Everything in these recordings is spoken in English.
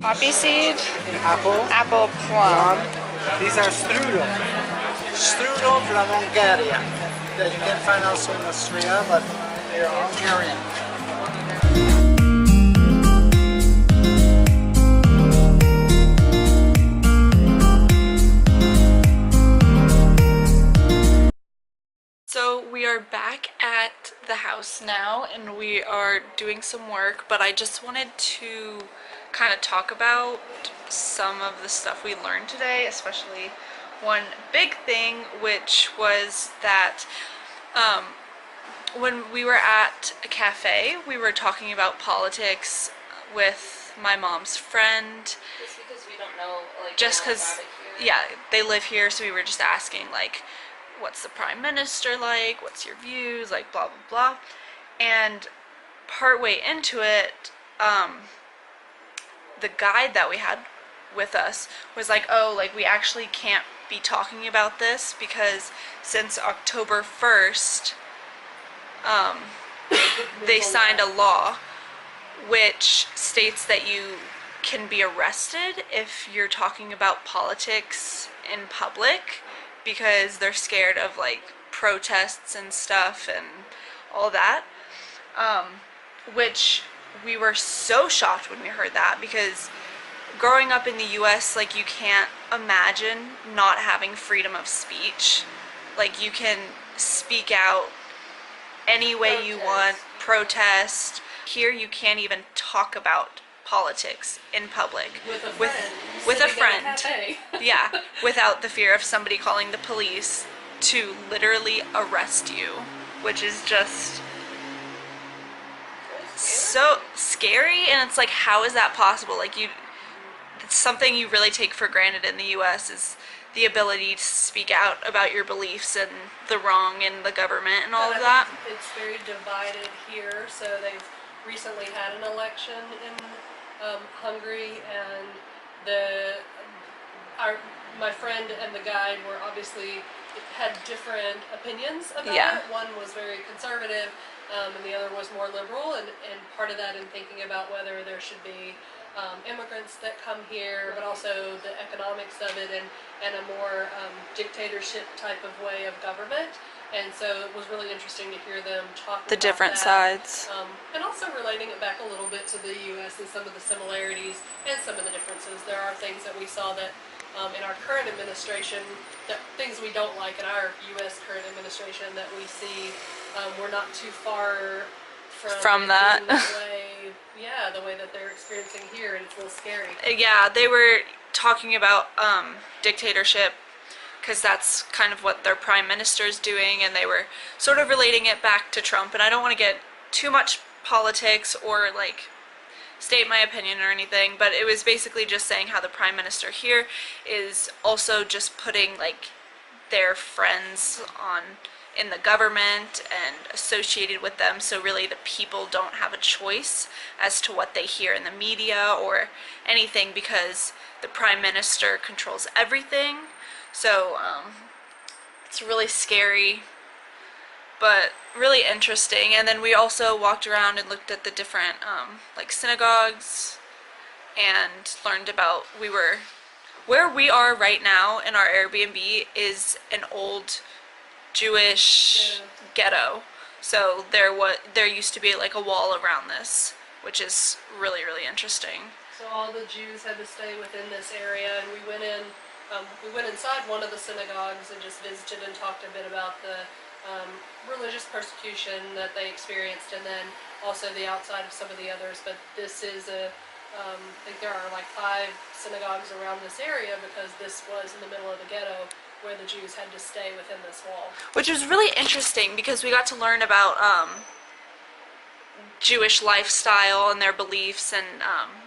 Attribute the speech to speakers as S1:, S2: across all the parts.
S1: Poppy seed,
S2: Apple,
S1: apple, plum.
S2: These are strudel. Strudel from Hungary. That you can find also in Austria, but they are Hungarian.
S1: So we are back at the house now and we are doing some work, but I just wanted to kind of talk about some of the stuff we learned today, especially one big thing, which was that when we were at a cafe, we were talking about politics with my mom's friend.
S3: Just because we don't know, like,
S1: Just
S3: a lot
S1: because,
S3: about it here.
S1: yeah, they live here, so we were just asking, like, what's the prime minister like? What's your views? Like, blah, blah, blah. And partway into it, the guide that we had with us was like, oh, like, we actually can't be talking about this because since October 1st, they signed a law which states that you can be arrested if you're talking about politics in public because they're scared of like protests and stuff and all that, which we were so shocked when we heard that because growing up in the US, like, you can't imagine not having freedom of speech. Like, you can speak out any way you want, protest. Here you can't even talk about politics in public
S3: With a friend.
S1: with a
S3: sitting in
S1: friend.
S3: cafe.
S1: Yeah, without the fear of somebody calling the police to literally arrest you, which is just so scary. And it's like, how is that possible? Like, it's something you really take for granted in the US is the ability to speak out about your beliefs and the wrong in the government and all of that.
S3: It's very divided here, so they've recently had an election in Hungary, and my friend and the guide were obviously had different opinions about
S1: Yeah.
S3: it. One was very conservative, and the other was more liberal, and part of that in thinking about whether there should be immigrants that come here, but also the economics of it and a more dictatorship type of way of government. And so it was really interesting to hear them talk
S1: The
S3: about
S1: different
S3: that.
S1: sides.
S3: And also relating it back a little bit to the U.S. and some of the similarities and some of the differences. There are things that we saw that in our current administration, that things we don't like in our U.S. current administration that we see we're not too far from
S1: that.
S3: way, yeah, the way that they're experiencing here, and it's a little scary.
S1: Yeah, they were talking about dictatorship because that's kind of what their prime minister's doing, and they were sort of relating it back to Trump. And I don't want to get too much politics or like state my opinion or anything, but it was basically just saying how the prime minister here is also just putting like their friends on in the government and associated with them, so really the people don't have a choice as to what they hear in the media or anything because the prime minister controls everything. So it's really scary but really interesting. And then we also walked around and looked at the different like synagogues and learned about where we are right now in our Airbnb is an old Jewish ghetto. So there used to be like a wall around this, which is really, really interesting.
S3: So all the Jews had to stay within this area, and we went inside one of the synagogues and just visited and talked a bit about the religious persecution that they experienced, and then also the outside of some of the others. But this is I think there are like 5 synagogues around this area because this was in the middle of the ghetto where the Jews had to stay within this wall.
S1: Which was really interesting because we got to learn about Jewish lifestyle and their beliefs and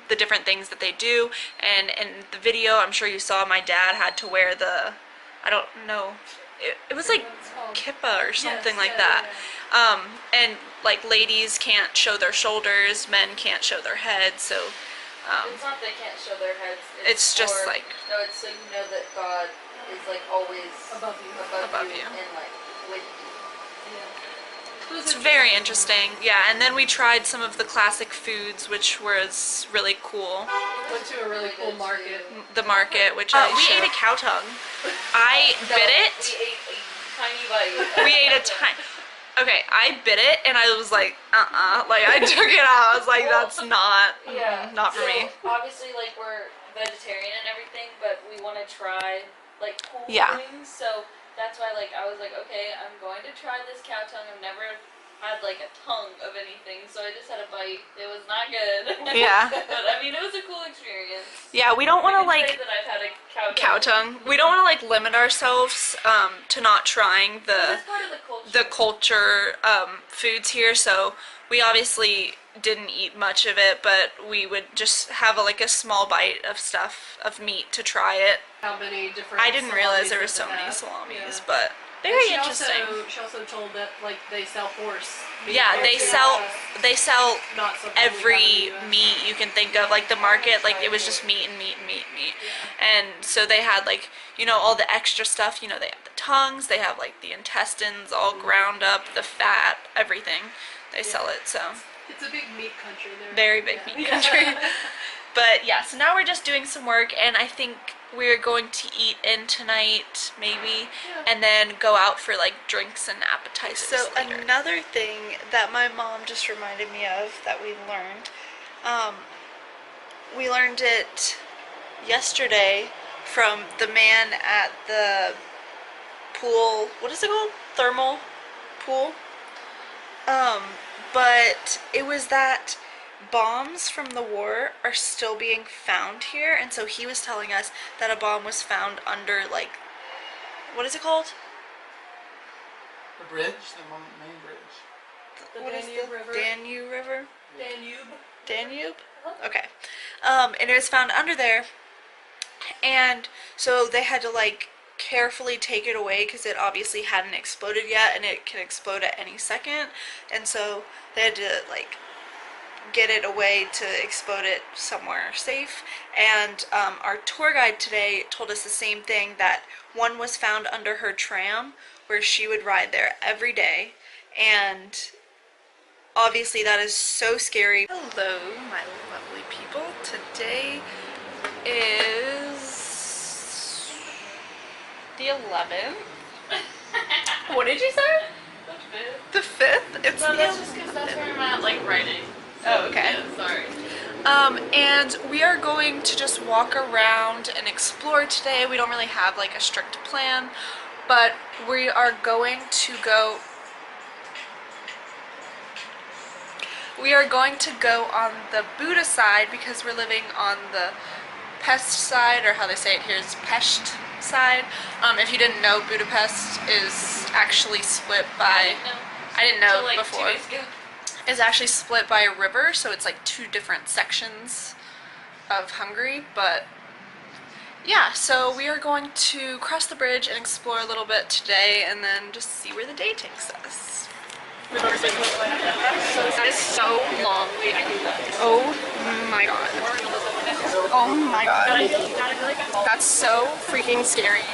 S1: the different things that they do. And in the video, I'm sure you saw, my dad had to wear the, I don't know, it was like kippah or something like that.
S3: Yeah.
S1: And like ladies can't show their shoulders, men can't show their heads, so
S3: it's not they can't show their heads.
S1: It's just like,
S3: no, it's so you know that God is like always above you
S1: Above you.
S3: and like with you. Yeah.
S1: It's very interesting. Yeah, and then we tried some of the classic foods, which was really cool.
S3: Went to a really cool market.
S1: The market, which we ate a cow tongue. I bit it.
S4: We ate a tiny bite.
S1: We ate a tiny. Okay, I bit it and I was like, like I took it out. I was like, that's not, not for me.
S4: Obviously, like we're vegetarian and everything, but we want to try like cool things. So that's why, like, I was like, okay, I'm going to try this cow tongue. I've never had like a tongue of anything, so I just had a bite. It was not good.
S1: Yeah.
S4: But I mean, it was a cool experience.
S1: Yeah, we don't want to like
S4: that I've had a
S1: cow tongue. We don't want to like limit ourselves to not trying
S4: That's part of
S1: the culture foods here. So we obviously didn't eat much of it, but we would just have like a small bite of stuff of meat to try it.
S3: How many different?
S1: I didn't realize there were
S3: salamis
S1: so
S3: that
S1: many
S3: they have.
S1: salamis,
S3: Yeah.
S1: but
S3: And
S1: very
S3: she
S1: interesting.
S3: She also told that like they sell horse. meat
S1: Yeah,
S3: there,
S1: they
S3: too.
S1: sell
S3: Not something
S1: every
S3: we have in the US.
S1: meat you can think of. Like the market, like it was just meat and meat and meat and meat. And so they had like, you know, all the extra stuff. You know, they have the tongues, they have like the intestines all ground up, the fat, everything. They sell it, so
S3: It's a big meat country there.
S1: very big meat country. But yeah, so now we're just doing some work, and I think we're going to eat in tonight, maybe, and then go out for like drinks and appetizers. So later. Another thing that my mom just reminded me of that we learned it yesterday from the man at the pool. What is it called? Thermal pool. But it was that bombs from the war are still being found here, and so he was telling us that a bomb was found under, like, what is it called?
S2: The bridge, the main bridge.
S3: The
S1: What is
S3: Danube
S1: the
S3: River.
S1: Danube River?
S3: Danube.
S1: Danube? Okay. And it was found under there, and so they had to like carefully take it away because it obviously hadn't exploded yet, and it can explode at any second, and so they had to like get it away to explode it somewhere safe. And our tour guide today told us the same thing, that one was found under her tram where she would ride there every day, and obviously that is so scary. Hello, my lovely people. Today is the 11th. What did you say? The 5th? It's
S4: No,
S1: the
S4: that's just because that's where I'm at, like, writing.
S1: Oh, okay.
S4: Yeah, sorry.
S1: And we are going to just walk around and explore today. We don't really have like a strict plan, but we are going to go on the Buddha side because we're living on the Pest side, or how they say it here is Pest side. If you didn't know, Budapest is actually split by, I didn't know
S4: Till, like,
S1: before.
S4: 2 days ago.
S1: Is actually split by a river, so it's like two different sections of Hungary. But yeah, so we are going to cross the bridge and explore a little bit today, and then just see where the day takes us. That is so long. Oh my god. Oh my god. That's so freaking scary.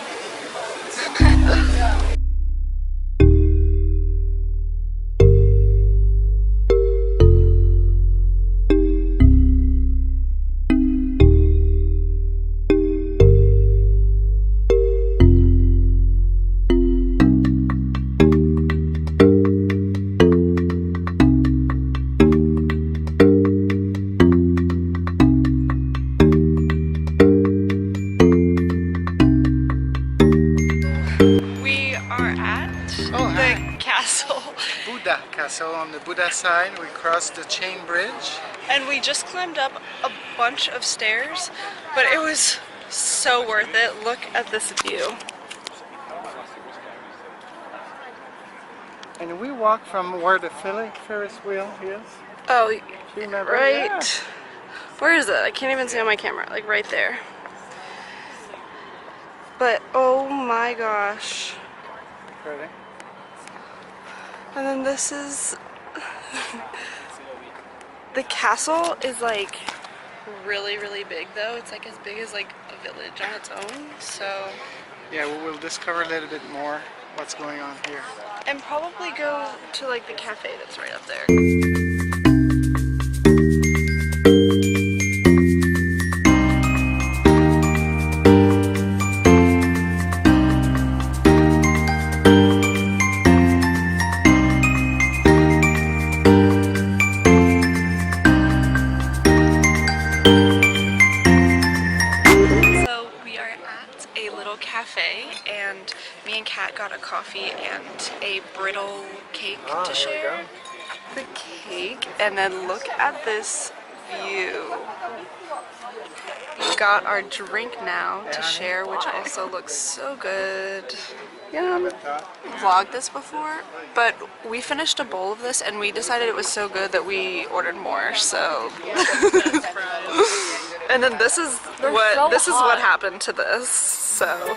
S2: Buddha Castle on the Buddha side. We crossed the chain bridge.
S1: And we just climbed up a bunch of stairs, but it was so worth it. Look at this view.
S2: And we walked from where the Ferris wheel is.
S1: Oh,
S2: Do you remember?
S1: right.
S2: Yeah.
S1: Where is it? I can't even see on my camera. Like right there. But oh my gosh.
S2: Pretty.
S1: And then this is the castle is like really, really big though. It's like as big as like a village on its own. So
S2: Yeah, we will discover a little bit more what's going on here.
S1: and probably go to like the cafe that's right up there. So we are at a little cafe, and me and Kat got a coffee and a brittle cake to share. The cake, and then look at this view. We got our drink now to share, which also looks so good. Yum. Vlogged this before, but we finished a bowl of this and we decided it was so good that we ordered more. So, and then this is what happened to this. So.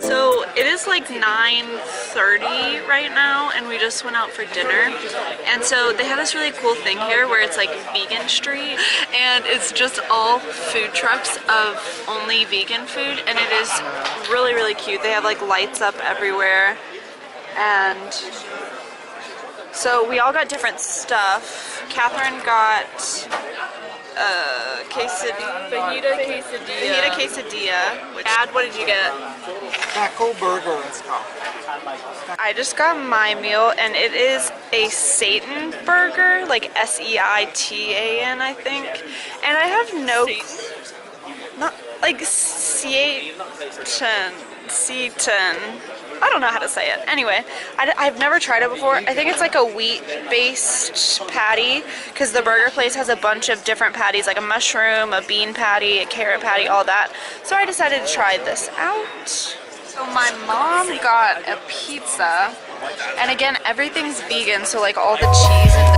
S1: So it is like 9:30 right now, and we just went out for dinner. And so they have this really cool thing here where it's like vegan street, and it's just all food trucks of only vegan food, and it is really, really cute. They have like lights up everywhere, and so we all got different stuff. Catherine got fajita quesadilla. Dad, what did you get?
S2: Taco burger, it's called.
S1: I just got my meal, and it is a Satan burger, like Seitan, I think. And I have no, not like Seitan. I don't know how to say it. Anyway, I've never tried it before. I think it's like a wheat-based patty, because the burger place has a bunch of different patties, like a mushroom, a bean patty, a carrot patty, all that. So I decided to try this out. So my mom got a pizza, and again, everything's vegan, so like all the cheese and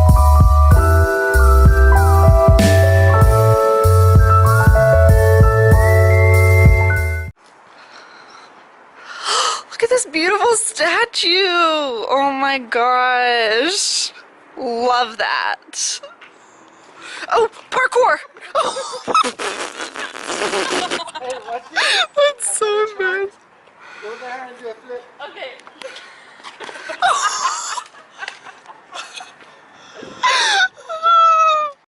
S1: look at this beautiful statue! Oh my gosh! Love that! Oh, parkour! That's so embarrassing.
S2: Go there and do a flip.
S4: Okay.